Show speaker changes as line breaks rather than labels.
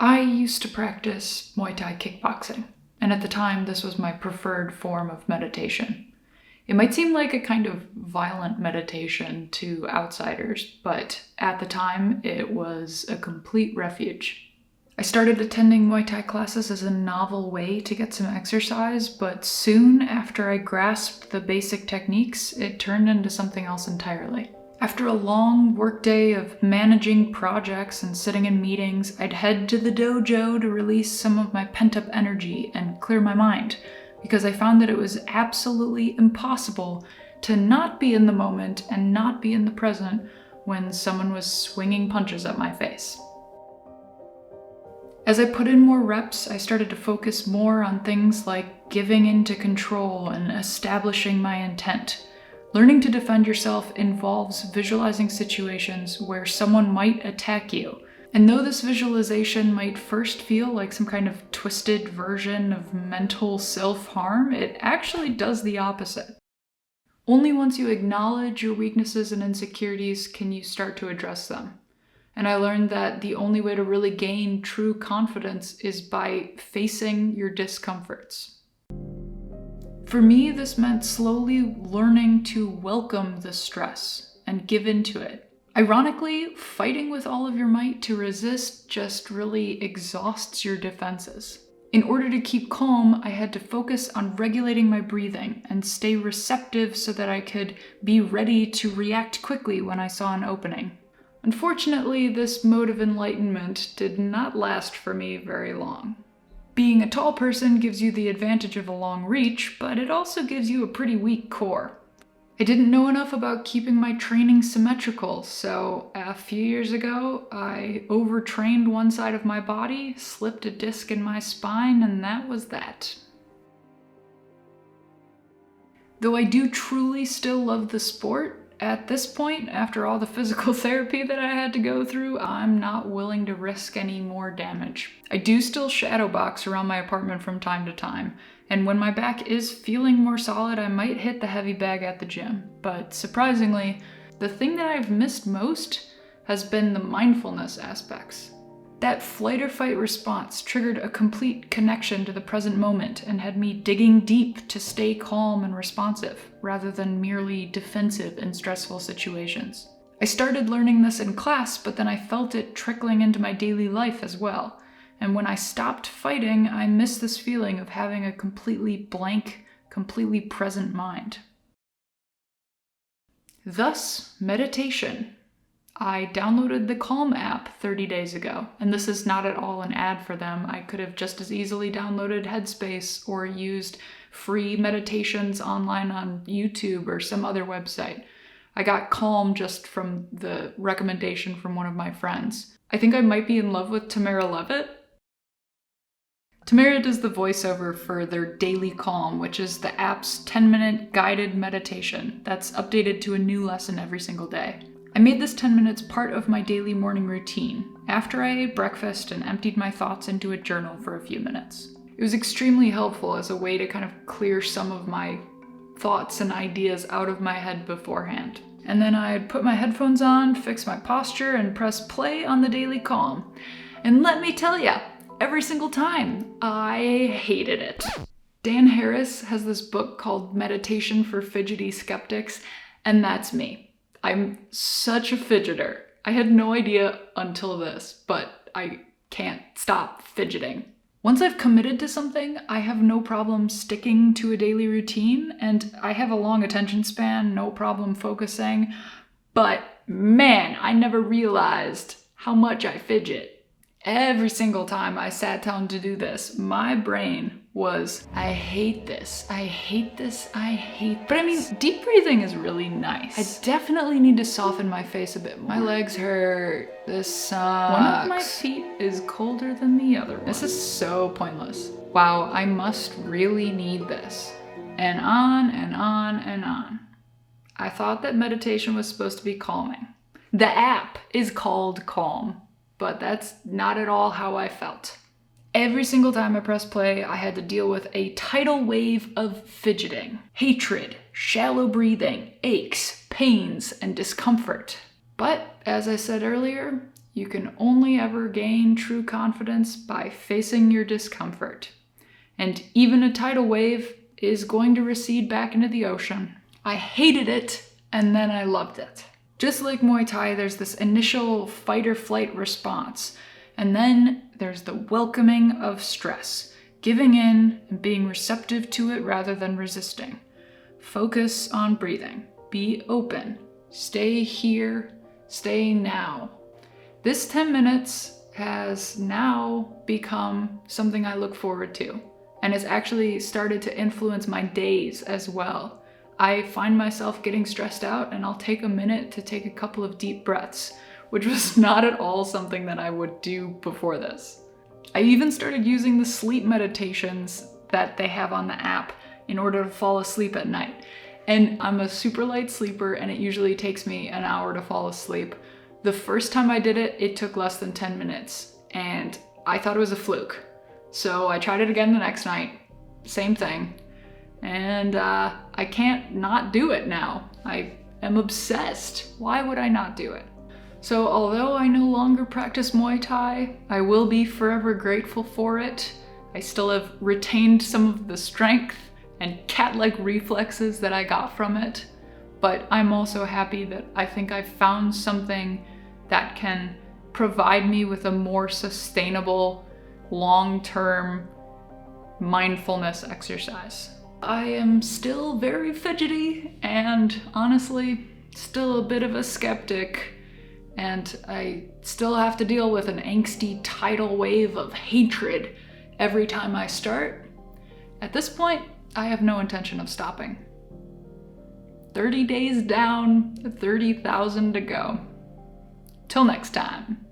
I used to practice Muay Thai kickboxing, and at the time this was my preferred form of meditation. It might seem like a kind of violent meditation to outsiders, but at the time it was a complete refuge. I started attending Muay Thai classes as a novel way to get some exercise, but soon after I grasped the basic techniques, it turned into something else entirely. After a long workday of managing projects and sitting in meetings, I'd head to the dojo to release some of my pent-up energy and clear my mind, because I found that it was absolutely impossible to not be in the moment and not be in the present when someone was swinging punches at my face. As I put in more reps, I started to focus more on things like giving into control and establishing my intent. Learning to defend yourself involves visualizing situations where someone might attack you. And though this visualization might first feel like some kind of twisted version of mental self-harm, it actually does the opposite. Only once you acknowledge your weaknesses and insecurities can you start to address them. And I learned that the only way to really gain true confidence is by facing your discomforts. For me, this meant slowly learning to welcome the stress and give into it. Ironically, fighting with all of your might to resist just really exhausts your defenses. In order to keep calm, I had to focus on regulating my breathing and stay receptive so that I could be ready to react quickly when I saw an opening. Unfortunately, this mode of enlightenment did not last for me very long. Being a tall person gives you the advantage of a long reach, but it also gives you a pretty weak core. I didn't know enough about keeping my training symmetrical, so a few years ago, I overtrained one side of my body, slipped a disc in my spine, and that was that. Though I do truly still love the sport, at this point, after all the physical therapy that I had to go through, I'm not willing to risk any more damage. I do still shadow box around my apartment from time to time, and when my back is feeling more solid, I might hit the heavy bag at the gym. But surprisingly, the thing that I've missed most has been the mindfulness aspects. That flight or fight response triggered a complete connection to the present moment and had me digging deep to stay calm and responsive, rather than merely defensive in stressful situations. I started learning this in class, but then I felt it trickling into my daily life as well. And when I stopped fighting, I missed this feeling of having a completely blank, completely present mind. Thus, meditation. I downloaded the Calm app 30 days ago, and this is not at all an ad for them. I could have just as easily downloaded Headspace or used free meditations online on YouTube or some other website. I got Calm just from the recommendation from one of my friends. I think I might be in love with Tamara Levitt. Tamara does the voiceover for their Daily Calm, which is the app's 10-minute guided meditation that's updated to a new lesson every single day. I made this 10 minutes part of my daily morning routine, after I ate breakfast and emptied my thoughts into a journal for a few minutes. It was extremely helpful as a way to kind of clear some of my thoughts and ideas out of my head beforehand. And then I'd put my headphones on, fix my posture, and press play on the Daily Calm. And let me tell ya, every single time, I hated it. Dan Harris has this book called Meditation for Fidgety Skeptics, and that's me. I'm such a fidgeter. I had no idea until this, but I can't stop fidgeting. Once I've committed to something, I have no problem sticking to a daily routine, and I have a long attention span, no problem focusing. But man, I never realized how much I fidget. Every single time I sat down to do this, my brain was, I hate this, I hate this, I hate this. But I mean, deep breathing is really nice. I definitely need to soften my face a bit more. My legs hurt. This sucks. One of my feet is colder than the other one. This is so pointless. Wow, I must really need this. And on and on and on. I thought that meditation was supposed to be calming. The app is called Calm, but that's not at all how I felt. Every single time I pressed play, I had to deal with a tidal wave of fidgeting, hatred, shallow breathing, aches, pains, and discomfort. But, as I said earlier, You can only ever gain true confidence by facing your discomfort. And even a tidal wave is going to recede back into the ocean. I hated it, and then I loved it. Just like Muay Thai, there's this initial fight or flight response, and then there's the welcoming of stress, giving in and being receptive to it rather than resisting. Focus on breathing. Be open. Stay here. Stay now. This 10 minutes has now become something I look forward to, and it's actually started to influence my days as well. I find myself getting stressed out, and I'll take a minute to take a couple of deep breaths, which was not at all something that I would do before this. I even started using the sleep meditations that they have on the app in order to fall asleep at night. And I'm a super light sleeper, and it usually takes me an hour to fall asleep. The first time I did it, it took less than 10 minutes, and I thought it was a fluke. So I tried it again the next night, same thing, and I can't not do it now. I am obsessed. Why would I not do it? So although I no longer practice Muay Thai, I will be forever grateful for it. I still have retained some of the strength and cat-like reflexes that I got from it, but I'm also happy that I think I've found something that can provide me with a more sustainable, long-term mindfulness exercise. I am still very fidgety and honestly still a bit of a skeptic, and I still have to deal with an angsty tidal wave of hatred every time I start. At this point, I have no intention of stopping. 30 days down, 30,000 to go. Till next time.